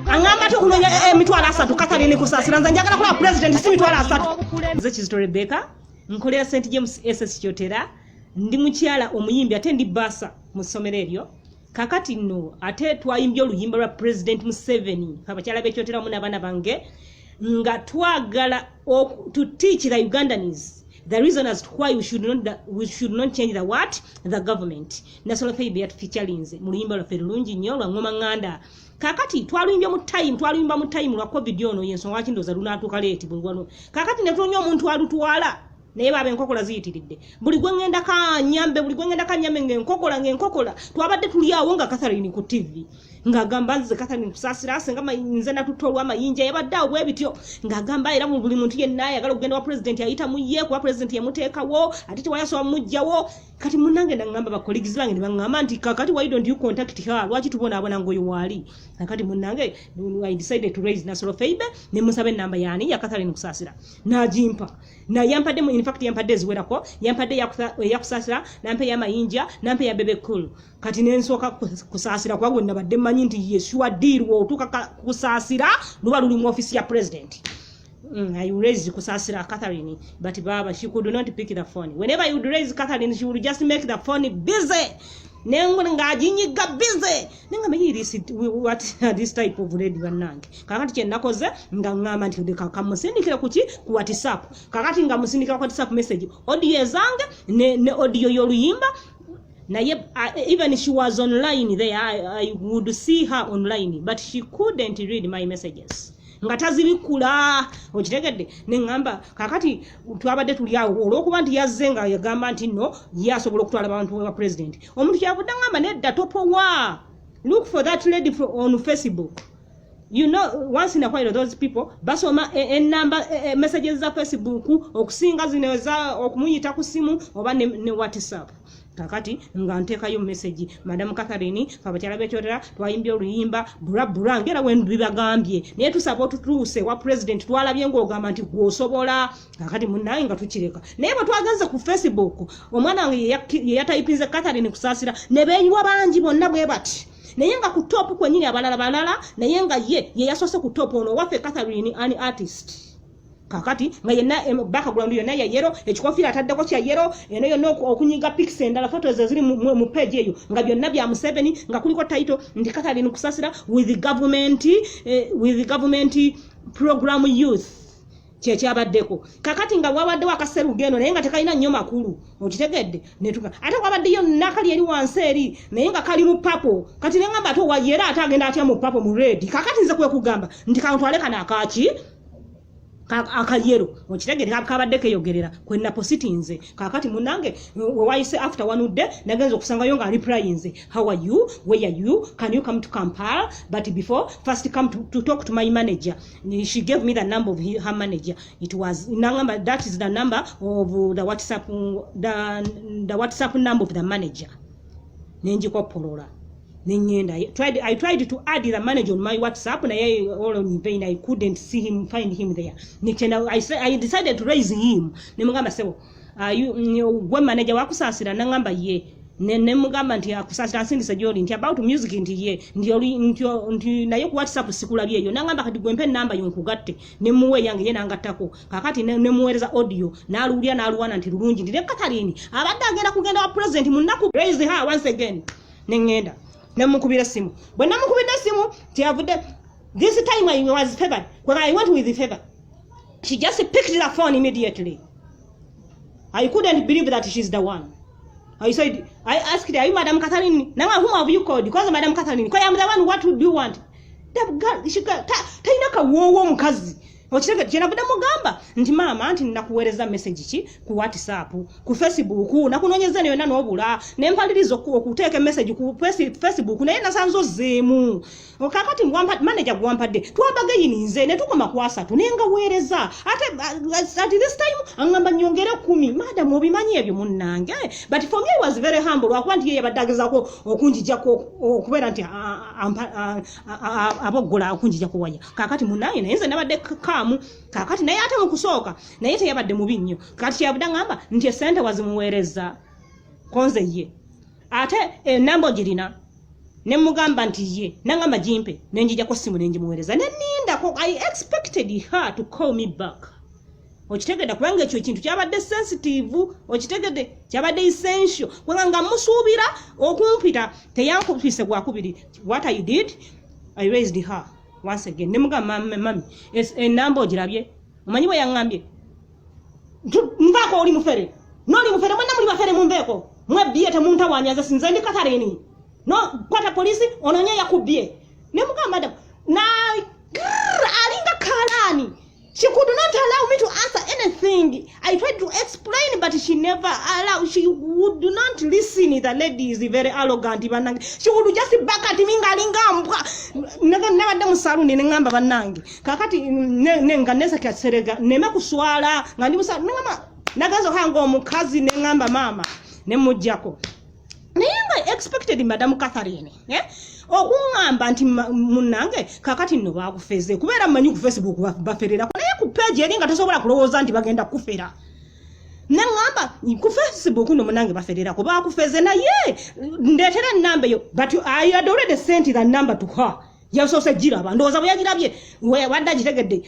angamba tukunonya emitwalo 3 Catherine Kusasira nze njagala kola president si mitwalo 3 nze Kizito Rebecca nkolera St James SS Kyotera ndi mukyala omuyimbi ate ndi basa mu ssomero eryo kakati no ate twayimbye oluyimba lwa president Museveni abakyala b'Ekyotera mu n'abaana bange nga twagala to teach the Ugandans the reason as to why we should not change the what the government national fair featurings mu luyimba lwa ferulungi nnyo lwa ngoma nganda kakati twaluyimbye mu time lwa covid ono yensonga kindoza lunatuuka late bwano kakati ne tunonya omuntu alutwala naye babe enkokola ziyitiridde buli gwe ngenda kanyambe ng'enkokola twabadde tuli awo nga Catherine ku TV ngagamba nze Catherine Kusasira asenga nze natutolwa amayinja yabadde awo bwe bityo ngagamba era mu buli muntu yenna ayagala okugenda wa president ayita muye kuba president yamuteekawo ate tewayasoba mujjawo kati munange ndangamba ba colleagues bange ne bangamba nti kakati why don't you contact her lwaki tubonaabona ngoyo waali kakati munange I decided to raise national favor ne musabe namba yani ya Catherine Kusasira najimpa na yampadde in fact yampadde ziwerako yampadde ya Kusasira nampe ya mayinja nampe ya bebe cool kati nensoka Kusasira kwa gwe nabadde manyi nti Yeshua deal wo tuka Kusasira luba luli mu office ya president I raised Kusasira Catherine but baba she could not pick the phone whenever you raise Catherine she would just make the phone busy nengo ngajinyiga busy nenga meyi what this type of lady banange kakati kye nakoze ngangama nti de kamusindikira kuki ku WhatsApp kakati ngamusindikira ku WhatsApp message audio zange ne audio yoluyimba na even she was online there I would see her online but she couldn't read my messages ngatazibikula okitegedde nengamba kakati twabadde tuli awo olwokuba nti yazzenga yagamba nti no yasobola okutwala abantu ba president omuntu kyavudde ngamba nedda topowa look for that lady on Facebook you know once in a while those people basoma number messages za Facebook okusinga zineweza okumuyita ku simu oba ne WhatsApp kakati nga ntekayo message madam Catherine abakyala b'Ekyotera twayimbye oluyimba bura ngera we bibagambye naye tusaba tutuse wa president twalabye ng'ogamba nti gwosobola kakati munnaye nga tukireka naye bwe twagenze ku Facebook omwana wange ye yatayipinze Catherine Kusasira ne beenyiwa bangi bonna bwe bati naye nga ku top kwenyini abalala naye nga ye yasose ku top ono waffe Catherine an artist kakati nga yenna background yonna ya yero ekikofira ataddeko kya yero eno yonna okunyiga pics endala photos ziri mu page eyo nga byonna bya Museveni nga kuliko title ndi Catherine Kusasira with the government program youth kyebaddeko kakati nga wabadde wakaseru geno naye nga tekalina nnyo makulu okitegedde netuka ate wabadde yo nakali eri wansi eri naye nga kali mu papo kati nengamba ate wayera ate agenda atya mu papo mu red kakati nze kwe kugamba ndi kantwale kana akaki akayero okitegere kabadde keyogerera kwenna positinze kakati munange wayise after one day nagenza okusanga yo nga replyinze how are you where are you can you come to Kampala but before first come to talk to my manager she gave me the number of her manager it was nangamba that is the number of the WhatsApp the WhatsApp number of the manager nenjikopolola Ninyenda. I tried to add the manager on my WhatsApp and all in vain. I couldn't see him, find him there. I decided to raise him. Nemugamba sebo. Gwe manager wa Kusasira nangamba ye. Nemugamba nti akusasira nsindisa gyoli nti about music nti ye. Nti naye ku WhatsApp sikulabye eyo. Nangamba kati gwe mpe namba yonkugatte. Nemuwe yange ye nangattako. Kakati nemuwereza audio. N'aluwulira n'aluwana nti lulungi. Ndi Catherine. Abadde agenda kugenda wa president munaku raise her once again. Nengenda. Namukubira simu. Bwe namukubira simu tiavudde this time I was favored. When I went with the favor, she just picked the phone immediately. I couldn't believe that she's the one. I asked her, are you Madam Catherine? Now whom have you called? Because Madam Catherine. Because I'm the one. What would you want? That girl, she got tainaka wowo mukazi. Ochitege kyenabudde mugamba nti mama nti nakuweereza message ki ku WhatsApp ku Facebook nakunonyeza yonna n'obula nempaliriza okuteeka message ku Facebook naye nasanzo zeemu kakati manager gwampadde twabage yininze ne tukoma kwasa tunenga weereza at this time angamba nyongere 10 madam obimanyi ebyo munnange but for me I was very humble akwanti ye yabadagezako okunjijako okubeera nti abogola okunjijako waya kakati munnange naye nze nabadde kakati naye ate mukusooka naye teyabadde mubi nnyo kakati yabadde ngamba nti esente wazimuweereza konze ye ate enambo girina ne mugamba nti ye nangamba jimpe nenjija ko simu nenjimuwereza neninda ko I expected her to call me back okitegedde kubanga ekyo ekintu kyabadde sensitive okitegedde kyabadde essential kubanga musuubira okumpita teyankupise gwakubiri what I did I raised her once again ne mugamba mami enamba ogirabye omanyi bwe yaŋŋambye nvaako oli mufere noli mufere mwenna muli bafere mumbeeko mwebbiye temuntawanyaza sinze ndi Catherine no kwata polisi ononye yakubye ne mugamba da na alinga kalani. She could not allow me to answer anything. I tried to explain, but she never allowed. She would not listen. The lady is very arrogant. She would just back at me. Never done salon in Ngamba Banang. Kakati Nenganesa Serega, Nemakuswala, Nanimusa, Nagazo Hango, Mukazi, Nengamba Mama, Nemujako. I expected Madame Catherine. Okungamba nti munange kakati nno bakufeze kubera manyi ku Facebook baferera ko naye ku page eringa tosobola kulowooza nti bagenda kufera nangamba ku Facebook nno munange baferera ko bakufeze naye ndeetera nnamba yo but I had already sent the number to her yasose giraba ndowooza bwe yagirabye wadde agitegedde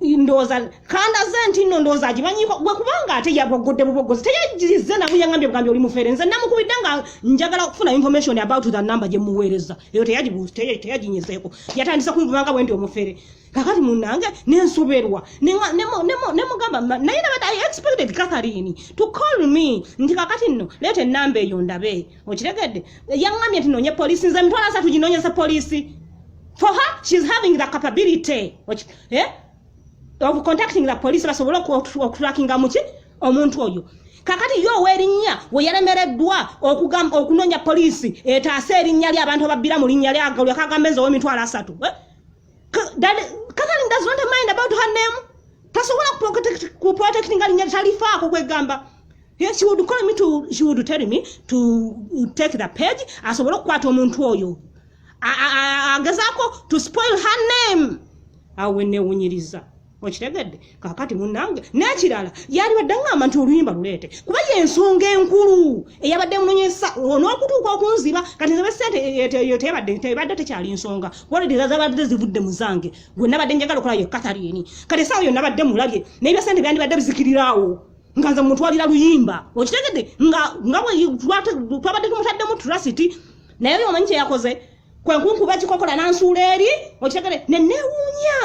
ndowooza kanda zenti nno ndowooza agimanyiko gwe kubanga ate yabogodde bubogozi teyagize nawe yangambye bugambye oli mufere nze namukubidde nga njagala okufuna information about the number gye muweereza eyo teyaginyezeeko yatandisa kumvumanga bwe ndi omufere kakati munange nensoberwa nemugamba naye nabadde I expected Catherine to call me nti kakati nno leeta ennamba eyo ndabe okitegedde yangambye nti noonye polisi nze mitwalo 3 ginoonyesa polisi for her she's having the capability of contacting the police basobola okutrackinga muki omuntu oyo kakati yo werinnya we yalemereddwa okugamba okunonya police etaase erinnya lya abantu ababbira mu linnya lya galu yakagambeza o mitwalo 3 Catherine does not mind about her name tasobola protecting linnya talifaako kwegamba she would call me to she would tell me to take the page asobola okukwata omuntu oyo agezaako to spoil her name awe newunyiriza okitegedde kakati munange n'ekirala yali baddangamba nti oluyimba luleete kuba yensonga enkulu eyabadde munonyesa n'okutuuka okunziba kati nze besente tebadde tekyali nsonga waledi zabadde zivudde muzange gwe nabadde njagala okola ye Catherine kati essaawa yo nabadde mulabye naye byasente byandibadde bizikiriraawo nga nze mutwalira luyimba okitegedde nga bwe twabadde tumutaddemu trusiti naye omanyi kye yakoze kwe nkunkuba ekikokola n'ansuula eri okitegedde nenewuunya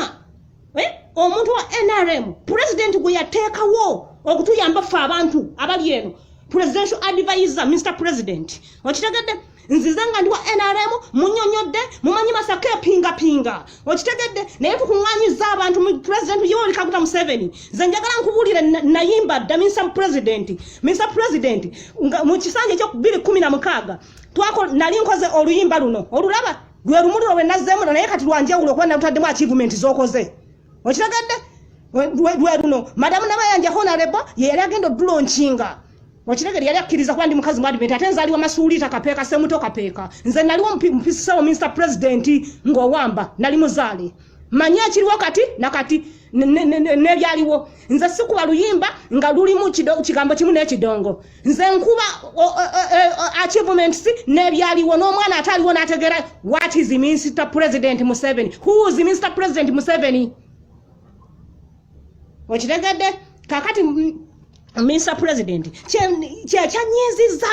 omuntu wa NRM president gwe yateekawo okutuyamba ffe abantu abali eno presidential advisor Mr. President okitegedde nzize nga ndi wa NRM munyonyodde mumanyi masaka pinga okitegedde naye tukuŋŋaanyiza abantu mu president Yoweri Kaguta Museveni nze njagala nkubuulire nayimba dda Mr. President mu kisanja ekyo 2016 nali nkoze oluyimba luno olulaba lwe lumuliro lwe nazzeemu naye kati lwanjawulo okuba nalutaddemu achievement z'okoze okitegedde lwe luno madamu nabayanja honorable ye yali agenda oddulaunchinga okitegedde yali akkiriza kuba ndi mukazi mu advent ate nzaaliwa masuulita kapeeka semuto kapeeka nze naliwo mpisawo Mr. President ng'owamba nali muzaale manyi ekiriwo kati nakati n'ebyaliwo nze sikuba luyimba nga lulimu kigambo kimu n'ekidongo nze nkuba achievements n'ebyaliwo n'omwana ataliwo n'ategeera what is Mr. President Museveni who is Mr. President Museveni okitegedde kakati Mr. President kyanyiziza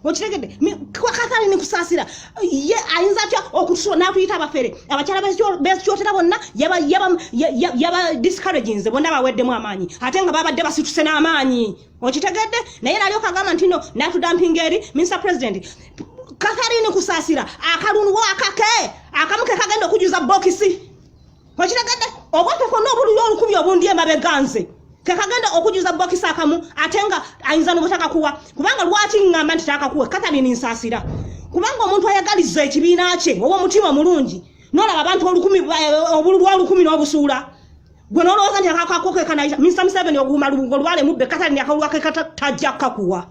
okitegedde kwa Catherine Kusasira ye ayinza atya okutusula n'atuyita abafere abakyala bekyotera bonna yaba discouraging bonna baweddemu amaanyi ate nga babadde basituse n'amaanyi okitegedde naye nali okagamba nti no n'atudampinga eri Mr. President Catherine Kusasira akalunwo akamuke kagenda okujuza bokisi okitegedde obwateko n'obululu olukumi obundi emabeganze kagenda okujuza bokisi akamu ate nga ayinza n'obutaka kuwa kubanga lwaki ngamba nti takakuwe Catherine Nsasira kubanga omuntu ayagaliza ekibiina kye oba omutima mulungi n'olaba abantu obululu olukumi n'obusuula gwe n'olowooza nti akakoke kanayita Mr. Museveni okuuma lubungo lwale mubbe Catherine akalulu ake tajja kakuwa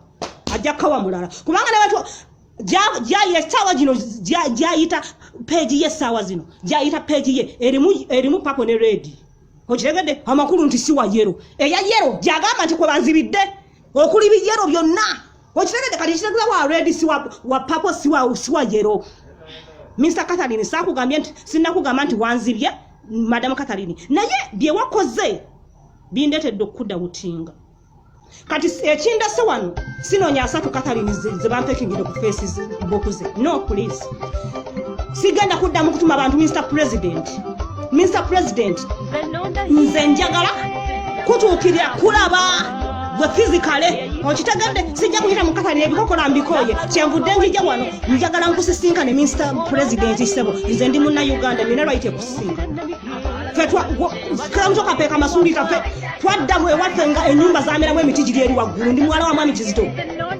ajja kawa mulala kubanga n'abantu essaawa gino gyayita peegi ye essaawa zino gyayita peegi ye erimu papo ne redi okitegedde amakulu nti siwa yero eya yero gyagamba nti kwe banzibidde okuli biyero byonna okitegedde kati kitegeeza wa redi siwa papo siwa yero Mr. Catherine sakugambye nti sinnakugamba nti wanzibye Madam Catherine naye bye wakoze bindetedde okudda butinga kati ekinda se wano sinoonya asatu Catherine ze bampekingire ku faces bokuze no please sigenda kuddamu kutuma abantu Mr. President nze njagala kutuukirira kulaba gwe physically okitegedde sijja kuyita mu Catherine ebikokola mbikoye kyenvudde njija wano njagala nkusisinkane Mr. President Isebo nze ndi munna Uganda nina right okusinkana fetwa kramtoka peka masulita fe twadda mwe watenga enyumba zameramu emiti giri eri waggulu ndi mwala wa mwami Kizito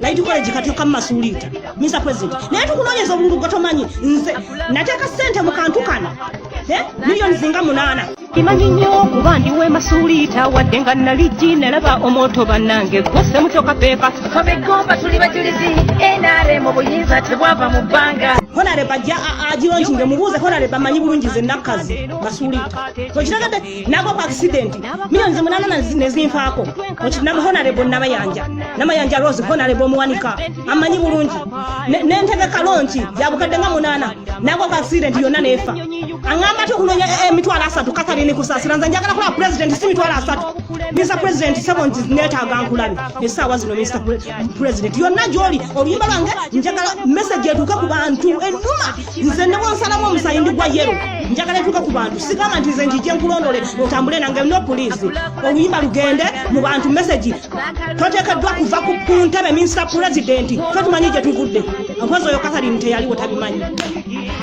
laiti college katoka masulita Mr. President naye tukunonyeza obululu gotomanyi nze nateeka sente mu kantu kana milioni zinga 8 Imanyi nnyo kuba ndiwe masulita wadde nga naligi nalaba omoto bannange gose mutoka pepa twabegomba tuli bajulizi enare mu buyinza tebwava mu bbanga honare bajja ajironkinge mubuuze honare bamanyi bulungi ze nakazi masulita okitegedde nabo ku accident milioni 8 nezinfaako okinama honare namayanja Rose honare bomuwanika amanyi bulungi nentegeka lonki yabukadde nga 8 nabo ku accident yonna nefa angamba tukunonya emitwalo 3 Catherine Kusasira nze njagala kula president si mitwalo 3 Mr. President sebonti netaaga nkulabi essaawa zino Mr. President yonna gy'oli oluyimba lwange njagala message etuuke ku bantu ennuma nze ne bonsalamu omusayindi gwa yero njagala etuuke ku bantu sigamba nti nze njije nkulondole otambule nange no police oluyimba lugende mu bantu message toteekeddwa kuva ku ntebe Mr. President fe tumanyi gye tuvudde mpozi oyo Catherine teyaliwo tabimanyi